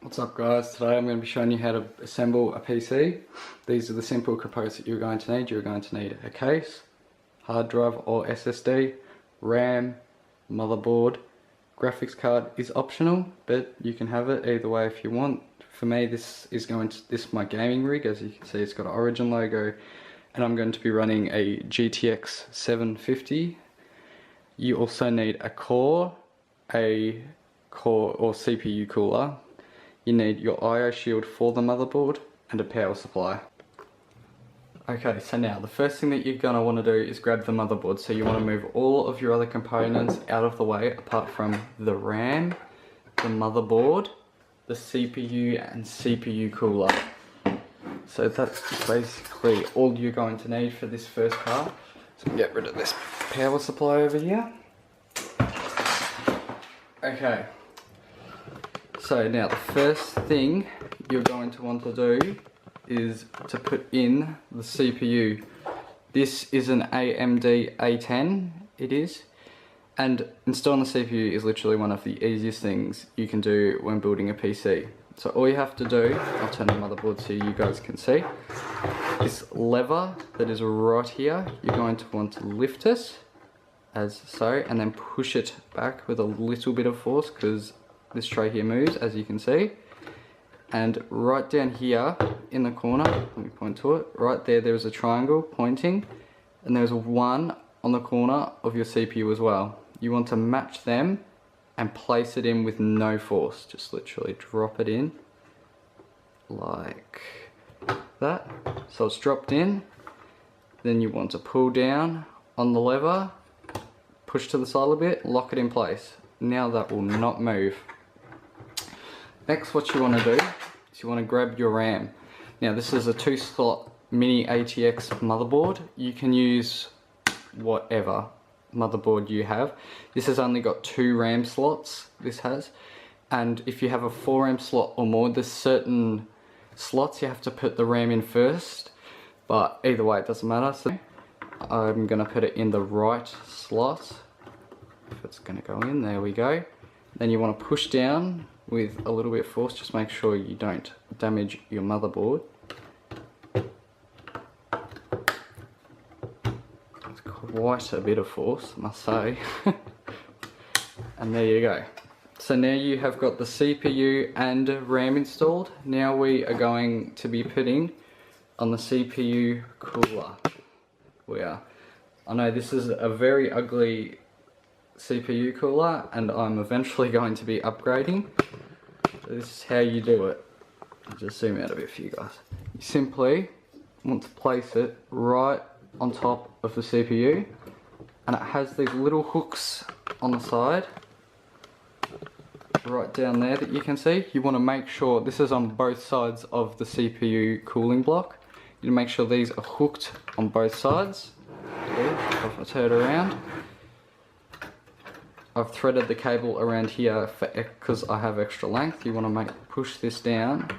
What's up guys, today I'm going to be showing you how to assemble a PC. These are the simple components that you're going to need. You're going to need a case, hard drive or SSD, RAM, motherboard. Graphics card is optional, but you can have it either way if you want. For me, this is my gaming rig. As you can see, it's got an Origin logo, and I'm going to be running a GTX 750. You also need a core or CPU cooler. You need your I/O shield for the motherboard and a power supply. Okay, so now the first thing that you're going to want to do is grab the motherboard. So you want to move all of your other components out of the way apart from the RAM, the motherboard, the CPU and CPU cooler. So that's basically all you're going to need for this first part. So get rid of this power supply over here. Okay. So now the first thing you're going to want to do is to put in the CPU. This is an AMD A10, it is. And installing the CPU is literally one of the easiest things you can do when building a PC. So all you have to do, I'll turn the motherboard so you guys can see. This lever that is right here, you're going to want to lift it, as so, and then push it back with a little bit of force because this tray here moves, as you can see. And right down here in the corner, let me point to it, right there is a triangle pointing, and there's one on the corner of your CPU as well. You want to match them and place it in with no force. Just literally drop it in like that. So it's dropped in. Then you want to pull down on the lever, push to the side a bit, lock it in place. Now that will not move. Next, what you want to do is you want to grab your RAM. Now this is a 2-slot mini ATX motherboard. You can use whatever motherboard you have. This has only got 2 RAM slots, this has. And if you have a 4 RAM slot or more, there's certain slots you have to put the RAM in first. But either way, it doesn't matter. So I'm going to put it in the right slot. If it's going to go in, there we go. Then you want to push down with a little bit of force, just make sure you don't damage your motherboard. It's quite a bit of force, I must say. And there you go. So now you have got the CPU and RAM installed. Now we are going to be putting on the CPU cooler. I know this is a very ugly CPU cooler and I'm eventually going to be upgrading. So this is how you do it. I'll just zoom out a bit for you guys. You simply want to place it right on top of the CPU, and it has these little hooks on the side right down there that you can see. You want to make sure this is on both sides of the CPU cooling block. You make sure these are hooked on both sides. Okay, if I turn it around, I've threaded the cable around here because I have extra length. You want to push this down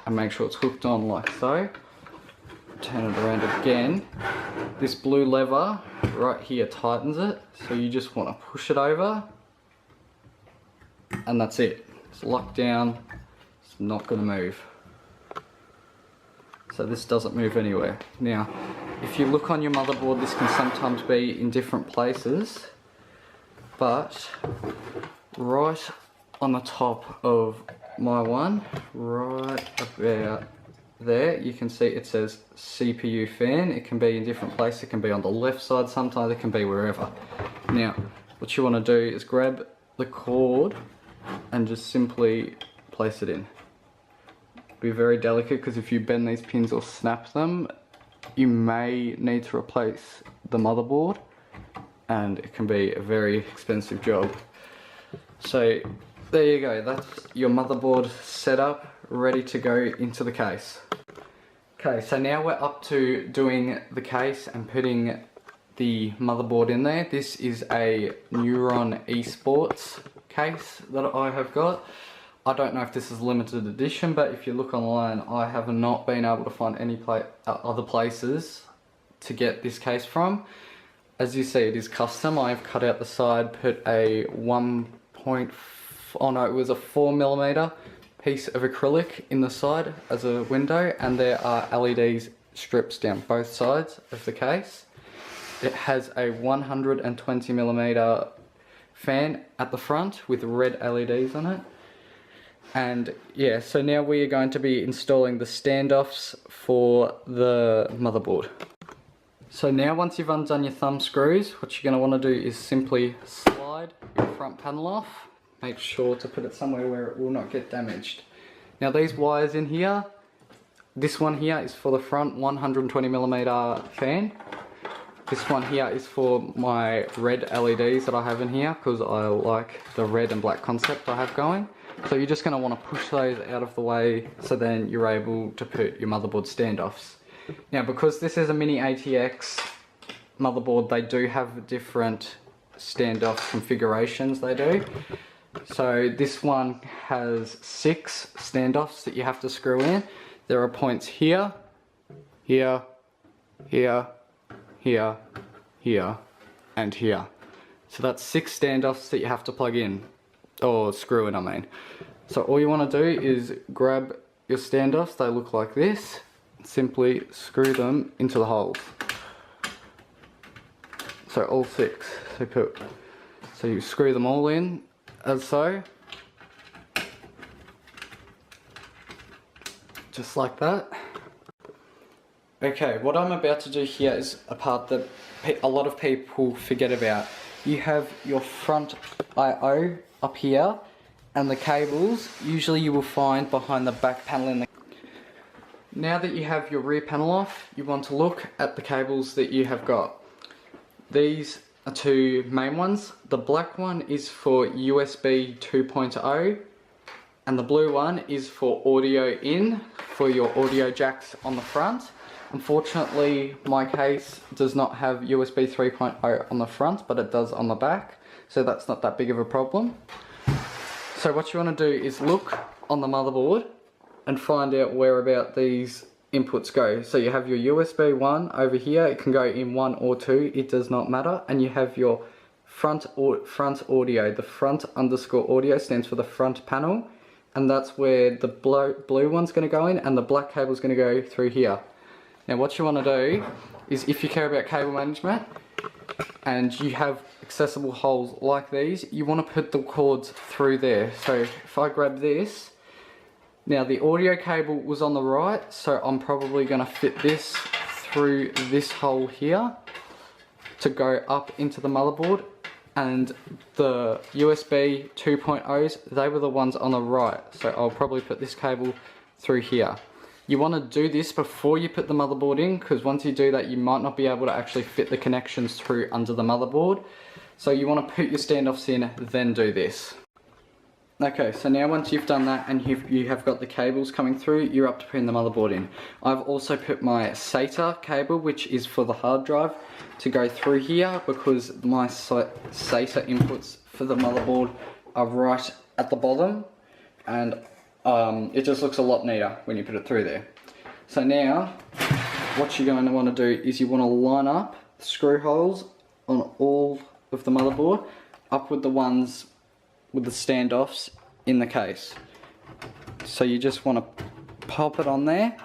and make sure it's hooked on like so. Turn it around again. This blue lever right here tightens it, so you just want to push it over and that's it. It's locked down, it's not going to move. So this doesn't move anywhere. Now, if you look on your motherboard, this can sometimes be in different places. But right on the top of my one, right about there, you can see it says CPU fan. It can be in different places. It can be on the left side, sometimes it can be wherever. Now, what you want to do is grab the cord and just simply place it in. Be very delicate because if you bend these pins or snap them, you may need to replace the motherboard. And it can be a very expensive job. So there you go, that's your motherboard set up, ready to go into the case. Okay, so now we're up to doing the case and putting the motherboard in there. This is a Neuron Esports case that I have got. I don't know if this is limited edition, but if you look online, I have not been able to find any other places to get this case from. As you see, it is custom. I've cut out the side, put a 1.5 oh no, it was a 4mm piece of acrylic in the side as a window, and there are LEDs strips down both sides of the case. It has a 120mm fan at the front with red LEDs on it. And yeah, so now we are going to be installing the standoffs for the motherboard. So now once you've undone your thumb screws, what you're going to want to do is simply slide your front panel off. Make sure to put it somewhere where it will not get damaged. Now these wires in here, this one here is for the front 120mm fan. This one here is for my red LEDs that I have in here because I like the red and black concept I have going. So you're just going to want to push those out of the way so then you're able to put your motherboard standoffs. Now because this is a mini ATX motherboard, they do have different standoff configurations they do. So this one has 6 standoffs that you have to screw in. There are points here, here, here, here, here, and here. So that's 6 standoffs that you have to plug in, or screw in I mean. So all you want to do is grab your standoffs, they look like this, simply screw them into the holes. So all 6, so you screw them all in as so. Just like that. Okay, what I'm about to do here is a part that a lot of people forget about. You have your front I/O up here, and the cables usually you will find behind the back panel in the... Now that you have your rear panel off, you want to look at the cables that you have got. These are 2 main ones. The black one is for USB 2.0 and the blue one is for audio in, for your audio jacks on the front. Unfortunately, my case does not have USB 3.0 on the front, but it does on the back, so that's not that big of a problem. So what you want to do is look on the motherboard and find out where about these inputs go. So you have your USB 1 over here, it can go in 1 or 2, it does not matter, and you have your front audio. The front underscore audio stands for the front panel, and that's where the blue one's going to go in, and the black cable's going to go through here. Now what you want to do is, if you care about cable management and you have accessible holes like these, you want to put the cords through there. So if I grab this, now the audio cable was on the right, so I'm probably going to fit this through this hole here to go up into the motherboard, and the USB 2.0s, they were the ones on the right, so I'll probably put this cable through here. You want to do this before you put the motherboard in, because once you do that you might not be able to actually fit the connections through under the motherboard. So you want to put your standoffs in, then do this. Okay, so now once you've done that and you have got the cables coming through, you're up to putting the motherboard in. I've also put my SATA cable, which is for the hard drive, to go through here, because my SATA inputs for the motherboard are right at the bottom, and it just looks a lot neater when you put it through there. So now, what you're going to want to do is you want to line up the screw holes on all of the motherboard, up with the ones with the standoffs in the case. So you just want to pop it on there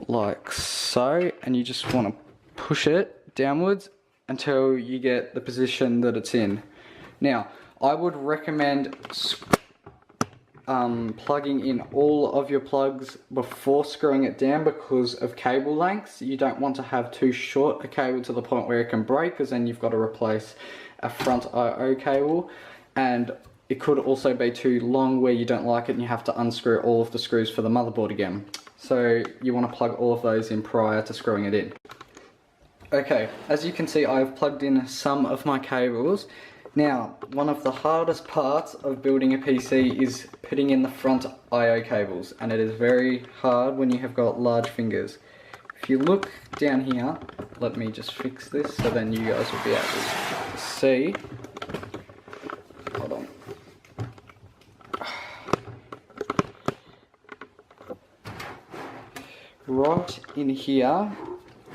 like so, and you just want to push it downwards until you get the position that it's in. Now I would recommend plugging in all of your plugs before screwing it down because of cable lengths. You don't want to have too short a cable to the point where it can break, because then you've got to replace a front I/O cable, and it could also be too long where you don't like it and you have to unscrew all of the screws for the motherboard again. So you want to plug all of those in prior to screwing it in. Okay, as you can see, I've plugged in some of my cables. Now, one of the hardest parts of building a PC is putting in the front I/O cables, and it is very hard when you have got large fingers. If you look down here, let me just fix this so then you guys will be able to see. Hold on. Right in here,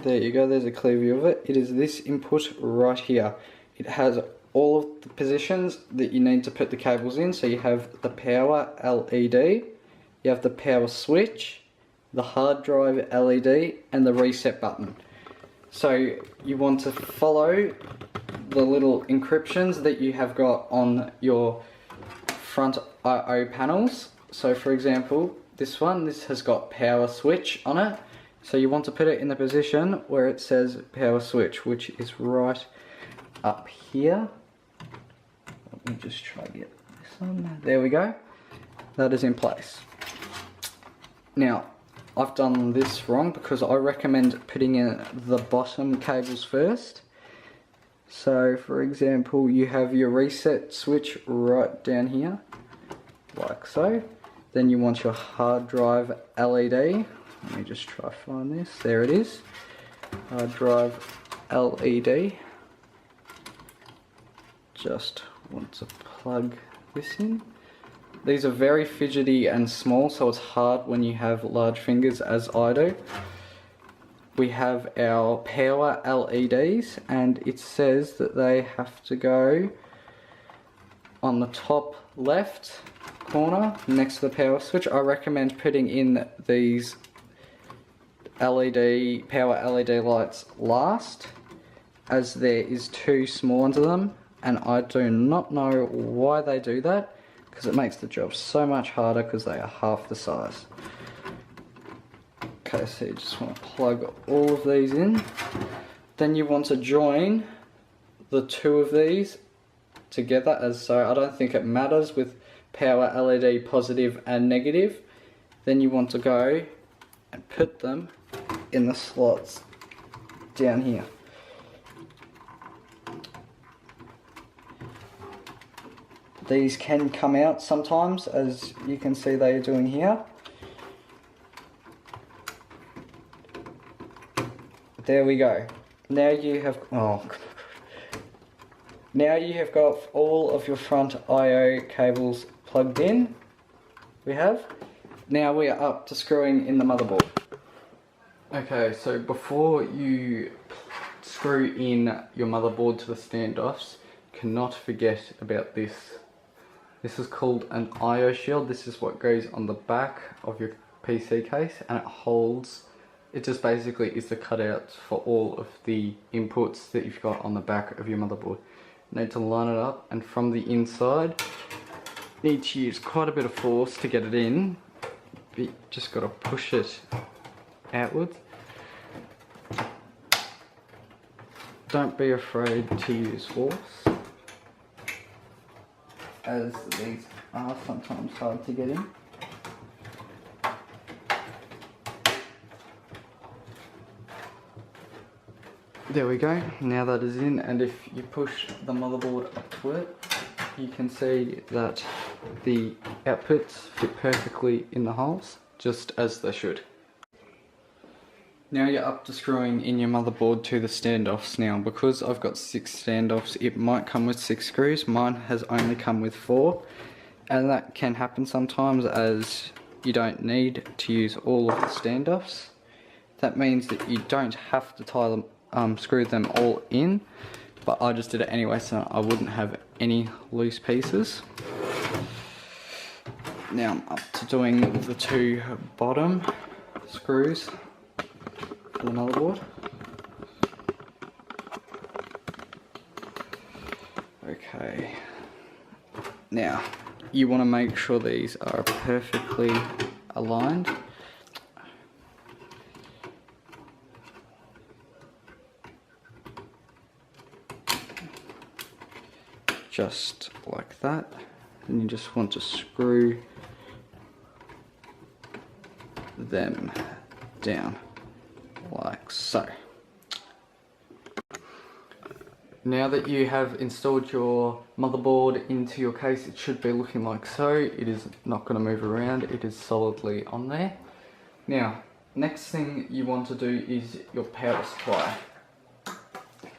there you go, there's a clear view of it. It is this input right here. It has all of the positions that you need to put the cables in. So you have the power LED, you have the power switch, the hard drive LED, and the reset button. So you want to follow the little encryptions that you have got on your front I/O panels. So for example, this has got power switch on it. So you want to put it in the position where it says power switch, which is right up here. Let me just try to get this on. There we go. That is in place. Now, I've done this wrong because I recommend putting in the bottom cables first. So for example, you have your reset switch right down here, like so. Then you want your hard drive LED. Let me just try to find this. There it is. Hard drive LED. Just want to plug this in. These are very fidgety and small, so it's hard when you have large fingers, as I do. We have our power LEDs, and it says that they have to go on the top left corner next to the power switch. I recommend putting in these power LED lights last, as there is two small ones of them, and I do not know why they do that, because it makes the job so much harder because they are half the size. Okay, so you just want to plug all of these in. Then you want to join the two of these together, as so I don't think it matters with power LED positive and negative. Then you want to go and put them in the slots down here. These can come out sometimes, as you can see they are doing here. There we go. Now you have now you have got all of your front I/O cables plugged in. Now we are up to screwing in the motherboard. Okay, so before you screw in your motherboard to the standoffs, cannot forget about this. This is called an I/O shield. This is what goes on the back of your PC case, and it just basically is the cutouts for all of the inputs that you've got on the back of your motherboard. You need to line it up, and from the inside, you need to use quite a bit of force to get it in. But you just got to push it outwards. Don't be afraid to use force, as these are sometimes hard to get in. There we go, now that is in, and if you push the motherboard up to it, you can see that the outputs fit perfectly in the holes, just as they should. Now you're up to screwing in your motherboard to the standoffs. Now, because I've got 6 standoffs, it might come with 6 screws. Mine has only come with 4, and that can happen sometimes, as you don't need to use all of the standoffs. That means that you don't have to tie them, screw them all in, but I just did it anyway so I wouldn't have any loose pieces. Now I'm up to doing the 2 bottom screws for the motherboard. Okay, now you want to make sure these are perfectly aligned. Just like that, and you just want to screw them down like so. Now that you have installed your motherboard into your case, it should be looking like so. It is not going to move around, it is solidly on there. Now, next thing you want to do is your power supply.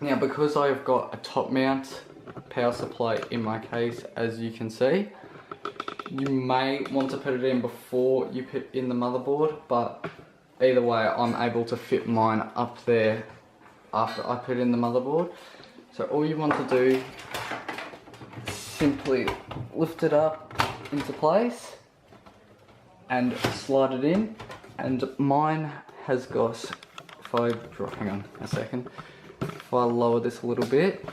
Now, because I have got a top mount power supply in my case, as you can see, you may want to put it in before you put in the motherboard, but either way I'm able to fit mine up there after I put in the motherboard. So all you want to do is simply lift it up into place and slide it in. And mine has got, hang on a second, if I lower this a little bit,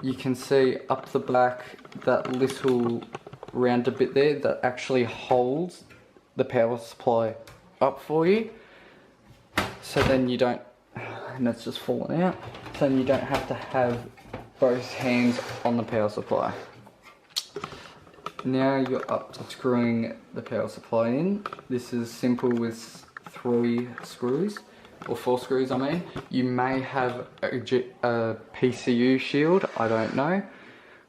you can see up the back that little rounded bit there that actually holds the power supply up for you. So then you don't, and it's just fallen out, so then you don't have to have both hands on the power supply. Now you're up to screwing the power supply in. This is simple with 3 screws, or 4 screws I mean. You may have a PCU shield, I don't know.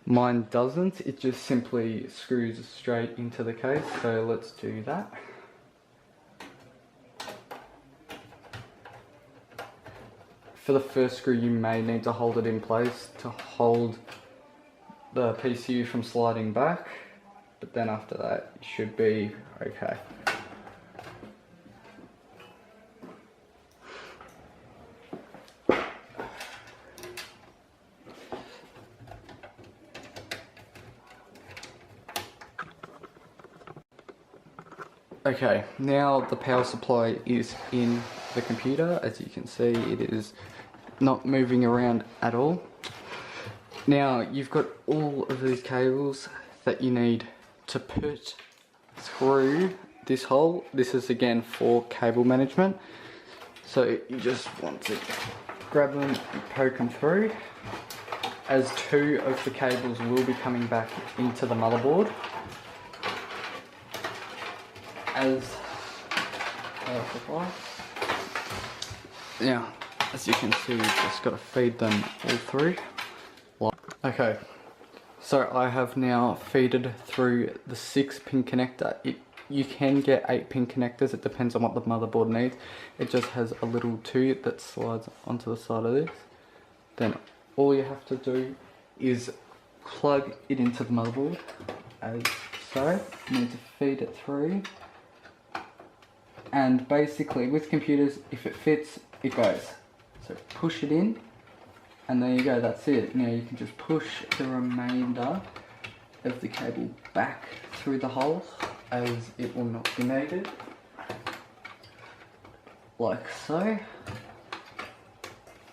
Mine doesn't, it just simply screws straight into the case, so let's do that. For the first screw you may need to hold it in place to hold the PCU from sliding back, but then after that you should be okay. Okay, now the power supply is in the computer. As you can see, it is not moving around at all. Now you've got all of these cables that you need to put through this hole. This is again for cable management. So you just want to grab them and poke them through, as 2 of the cables will be coming back into the motherboard. As power supply. Now, as you can see, you've just got to feed them all through. Okay, so I have now feeded through the 6-pin connector. You can get 8-pin connectors, it depends on what the motherboard needs. It just has a little tube that slides onto the side of this. Then all you have to do is plug it into the motherboard, as so. You need to feed it through. And basically with computers, if it fits, it goes. So push it in, and there you go, that's it. Now you can just push the remainder of the cable back through the hole, as it will not be needed. Like so.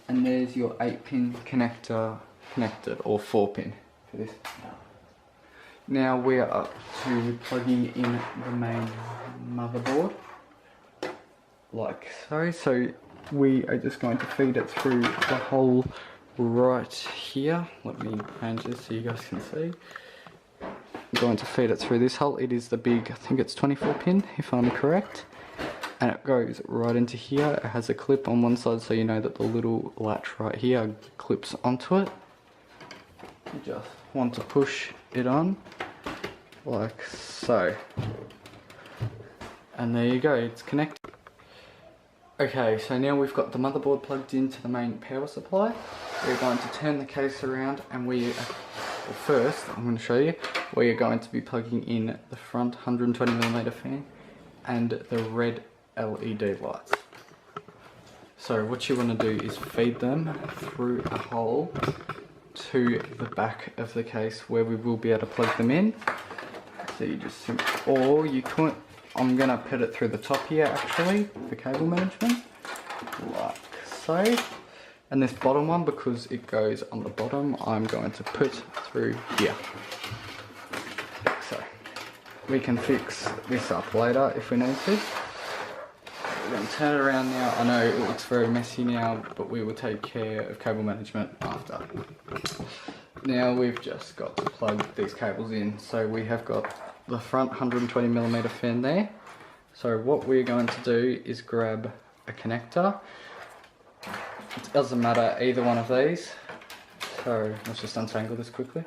And there's your 8-pin connector connected, or 4-pin for this. Now we are up to plugging in the main motherboard. Like so. So we are just going to feed it through the hole right here. Let me arrange this so you guys can see. I'm going to feed it through this hole. It is the big, I think it's 24-pin if I'm correct. And it goes right into here. It has a clip on one side, so you know that the little latch right here clips onto it. You just want to push it on like so. And there you go, it's connected. Okay, so now we've got the motherboard plugged into the main power supply. We're going to turn the case around, and first I'm going to show you where you're going to be plugging in the front 120mm fan and the red LED lights. So what you want to do is feed them through a hole to the back of the case where we will be able to plug them in. So you just or you could, I'm going to put it through the top here actually for cable management, like so. And this bottom one, because it goes on the bottom, I'm going to put through here. So we can fix this up later if we need to. We're going to turn it around now. I know it looks very messy now, but we will take care of cable management after. Now we've just got to plug these cables in. So we have got the front 120mm fan there. So what we're going to do is grab a connector. It doesn't matter either one of these. So let's just untangle this quickly.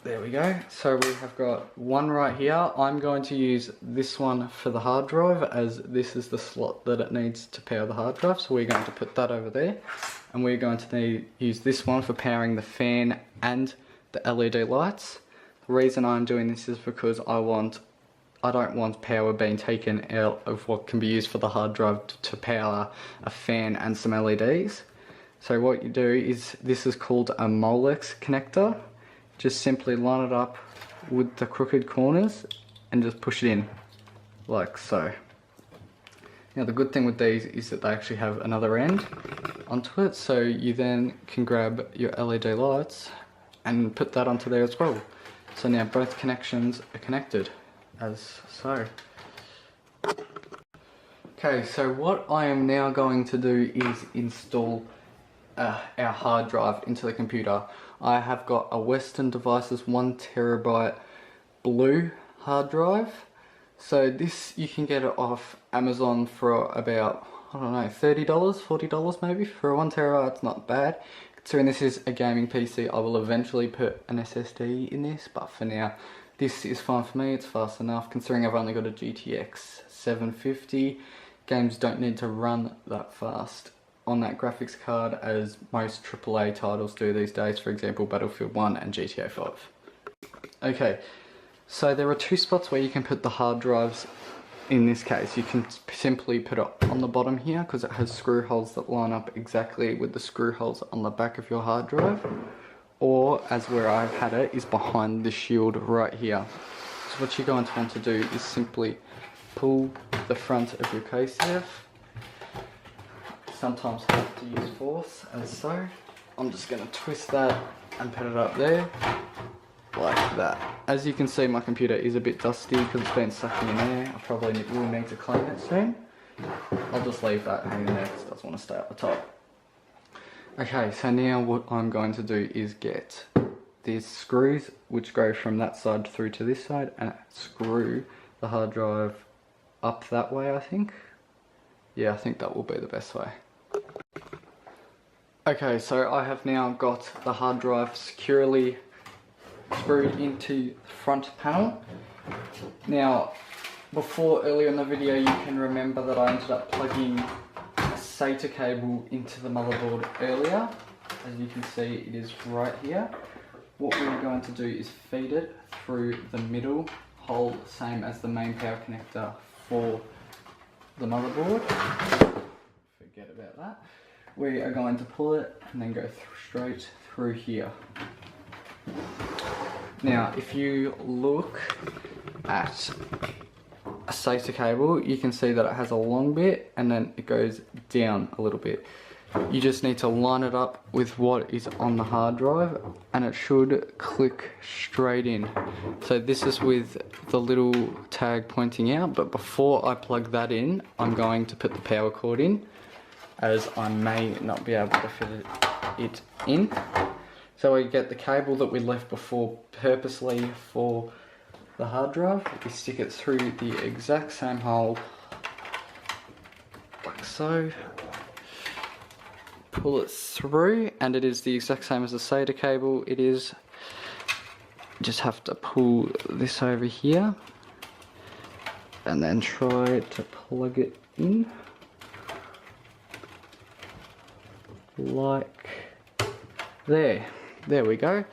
There we go. So we have got one right here. I'm going to use this one for the hard drive, as this is the slot that it needs to power the hard drive. So we're going to put that over there. And we're going to use this one for powering the fan and the LED lights. The reason I'm doing this is because I don't want power being taken out of what can be used for the hard drive to power a fan and some LEDs. So what you do is, this is called a Molex connector. Just simply line it up with the crooked corners and just push it in, like so. Now the good thing with these is that they actually have another end onto it, so you then can grab your LED lights and put that onto there as well. So now both connections are connected, as so. Okay, so what I am now going to do is install our hard drive into the computer. I have got a Western Devices 1TB blue hard drive. So this, you can get it off Amazon for about, I don't know, $30, $40 maybe for a 1TB. It's not bad. Considering this is a gaming PC, I will eventually put an SSD in this, but for now, this is fine for me. It's fast enough. Considering I've only got a GTX 750, games don't need to run that fast on that graphics card as most AAA titles do these days, for example Battlefield 1 and GTA 5. Okay, so there are two spots where you can put the hard drives. In this case, you can simply put it on the bottom here because it has screw holes that line up exactly with the screw holes on the back of your hard drive, or as where I've had it is behind the shield right here. So what you're going to want to do is simply pull the front of your case here. Sometimes have to use force, as so. I'm just going to twist that and put it up there, like that. As you can see, my computer is a bit dusty because it's been sucking in air. I probably will need to clean it soon. I'll just leave that hanging there because it doesn't want to stay at the top. Okay, so now what I'm going to do is get these screws which go from that side through to this side and screw the hard drive up that way, I think. Yeah, I think that will be the best way. Okay, so I have now got the hard drive securely screwed into the front panel. Now, before earlier in the video, you can remember that I ended up plugging a SATA cable into the motherboard earlier. As you can see, it is right here. What we're going to do is feed it through the middle hole, same as the main power connector for the motherboard. Forget about that. We are going to pull it and then go straight through here. Now, if you look at a SATA cable, you can see that it has a long bit and then it goes down a little bit. You just need to line it up with what is on the hard drive and it should click straight in. So this is with the little tag pointing out, but before I plug that in, I'm going to put the power cord in, as I may not be able to fit it in. So we get the cable that we left before purposely for the hard drive. We stick it through the exact same hole, like so. Pull it through, and it is the exact same as the SATA cable. It is, just have to pull this over here and then try to plug it in like there. There we go.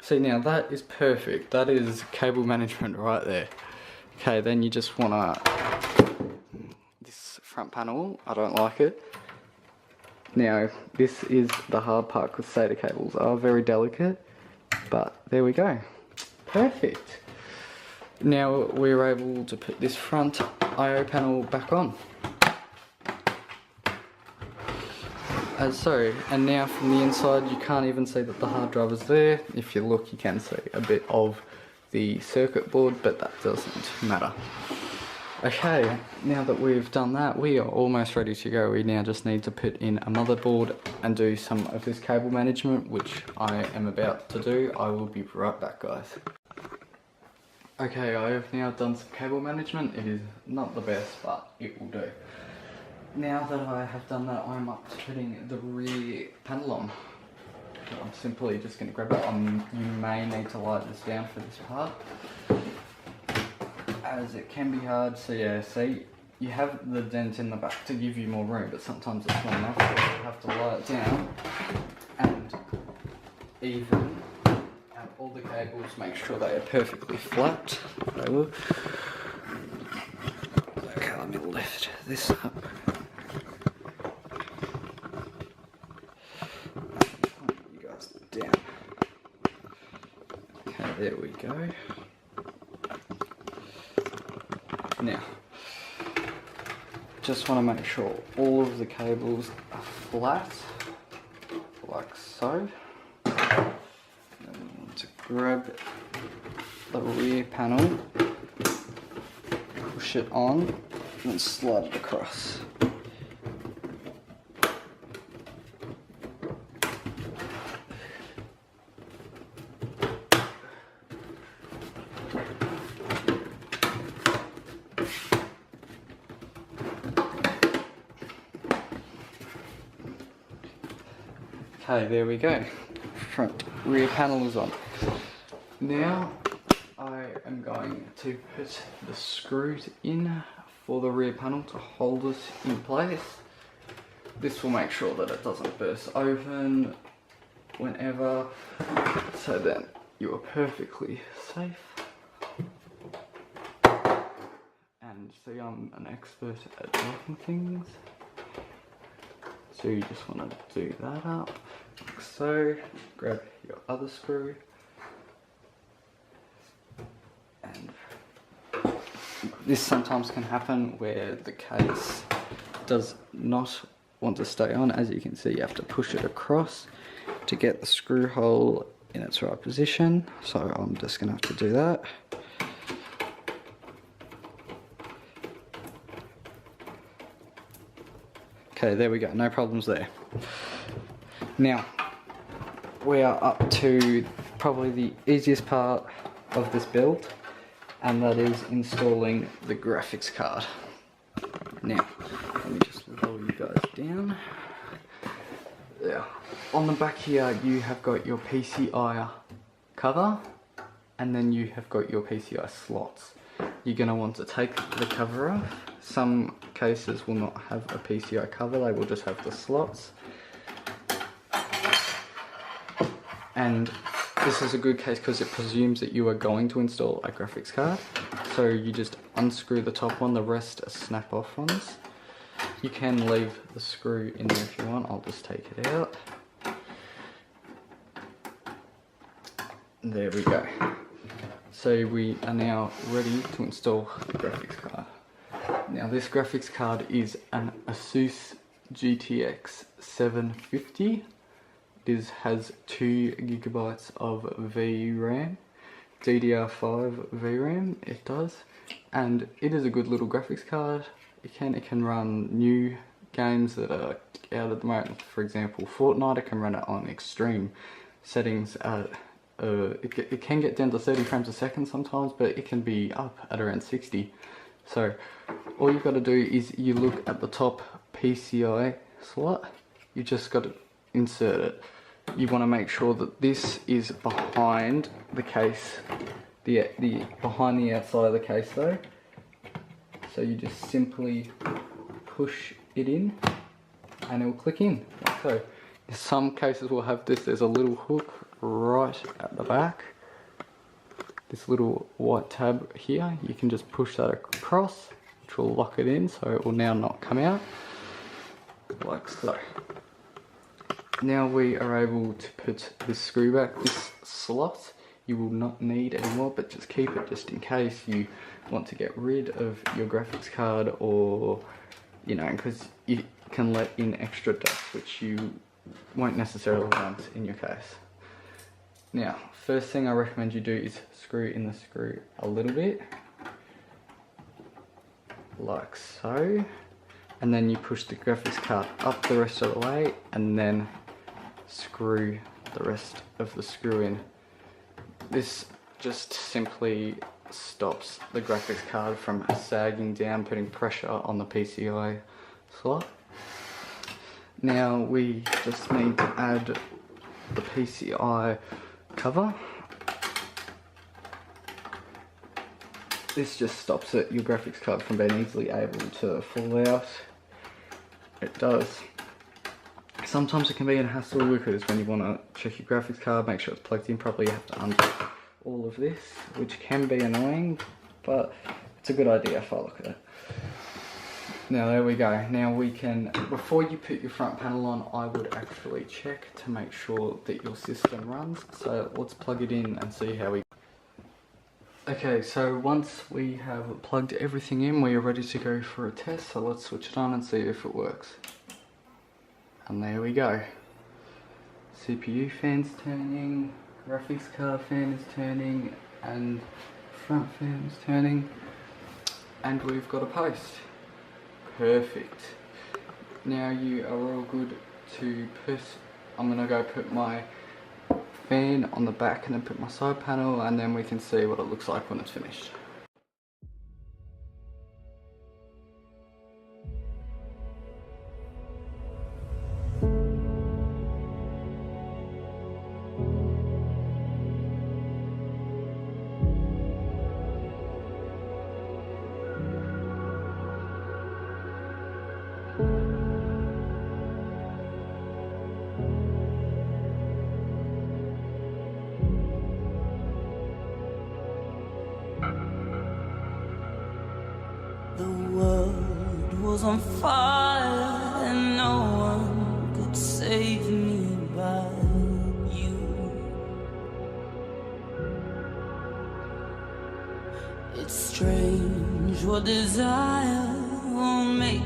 See, now that is perfect. That is cable management right there. Okay, then you just wanna, this front panel, I don't like it. Now, this is the hard part because SATA cables are very delicate, but there we go. Perfect. Now we're able to put this front I/O panel back on. As so, and now from the inside you can't even see that the hard drive is there. If you look, you can see a bit of the circuit board, but that doesn't matter. Okay, now that we've done that, we are almost ready to go. We now just need to put in a motherboard and do some of this cable management, which I am about to do. I will be right back, guys. Okay, I have now done some cable management. It is not the best, but it will do. Now that I have done that, I'm up to putting the rear panel on. So I'm simply just going to grab it on. You may need to light this down for this part, as it can be hard. So yeah, see, you have the dent in the back to give you more room, but sometimes it's not enough, so you have to light it down and even out all the cables, make sure they are perfectly flat. They will. Okay, let me lift this up. There we go. Now, just want to make sure all of the cables are flat, like so. Then we want to grab the rear panel, push it on, and slide it across. Okay, there we go. Front rear panel is on. Now I am going to put the screws in for the rear panel to hold us in place. This will make sure that it doesn't burst open whenever, so then you are perfectly safe. And see, I'm an expert at working things. So you just want to do that up, like so. Grab your other screw, and this sometimes can happen where the case does not want to stay on. As you can see, you have to push it across to get the screw hole in its right position. So I'm just going to have to do that. Okay, there we go, no problems there. Now, we are up to probably the easiest part of this build, and that is installing the graphics card. Now, let me just lower you guys down. There. On the back here, you have got your PCI cover, and then you have got your PCI slots. You're going to want to take the cover off. Some cases will not have a PCI cover, they will just have the slots. And this is a good case because it presumes that you are going to install a graphics card. So you just unscrew the top one, the rest are snap off ones. You can leave the screw in there if you want, I'll just take it out. There we go. So we are now ready to install the graphics card. Now this graphics card is an Asus GTX 750. It has 2 gigabytes of VRAM, DDR5 VRAM it does, and it is a good little graphics card. It can run new games that are out at the moment. For example, Fortnite, it can run it on extreme settings at it can get down to 30 frames a second sometimes, but it can be up at around 60. So all you've got to do is you look at the top PCI slot, you just got to insert it. You want to make sure that this is behind the case, behind the outside of the case though. So you just simply push it in and it will click in, like so. Some cases will have this, there's a little hook right at the back. This little white tab here, you can just push that across, which will lock it in, so it will now not come out, like so. Now we are able to put this screw back. This slot you will not need anymore, but just keep it just in case you want to get rid of your graphics card, or you know, because you can let in extra dust which you won't necessarily want in your case. Now, first thing I recommend you do is screw in the screw a little bit, like so, and then you push the graphics card up the rest of the way, and then screw the rest of the screw in. This just simply stops the graphics card from sagging down, putting pressure on the PCI slot. Now we just need to add the PCI cover. This just stops your graphics card from being easily able to fall out. It does. Sometimes it can be a hassle because when you want to check your graphics card, make sure it's plugged in properly, you have to undo all of this, which can be annoying, but it's a good idea if I look at it. Now there we go. Now we can, before you put your front panel on, I would actually check to make sure that your system runs. So let's plug it in and see how we... Okay, so once we have plugged everything in, we are ready to go for a test. So let's switch it on and see if it works. And there we go. CPU fan's turning, graphics card fan is turning, and front fan is turning. And we've got a post. Perfect. Now you are all good to push. I'm gonna go put my fan on the back and then put my side panel, and then we can see what it looks like when it's finished. The world was on fire and no one could save me but you. It's strange what desire will make